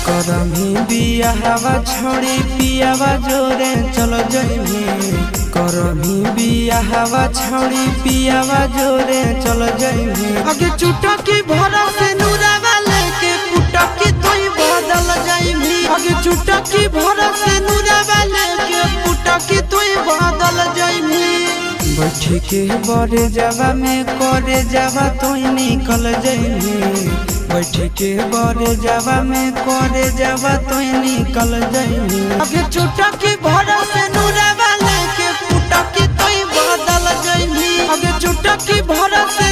करमी बियाहवा छोड़ी पियावा जोरे चलो जइमी। करमी बियाहवा छोड़ी पियावा जोरे चलो जइमी। आगे चुटा की भरा से नूरावा लेके पुटा की तोई बदल जाइमी। आगे चुटा की भरा से नूरावा लेके पुटा की तोई बदल जाइमी। बैठी के बड़े जावा में करे जावा तोई निकल जइमी। बैठी के बड़े जावा में करे जावा तोई निकल जइमी। आगे चुटा की भरा से नूरावा लेके पुटा की तोई बदल जाइमी। आगे चुटा की भरा से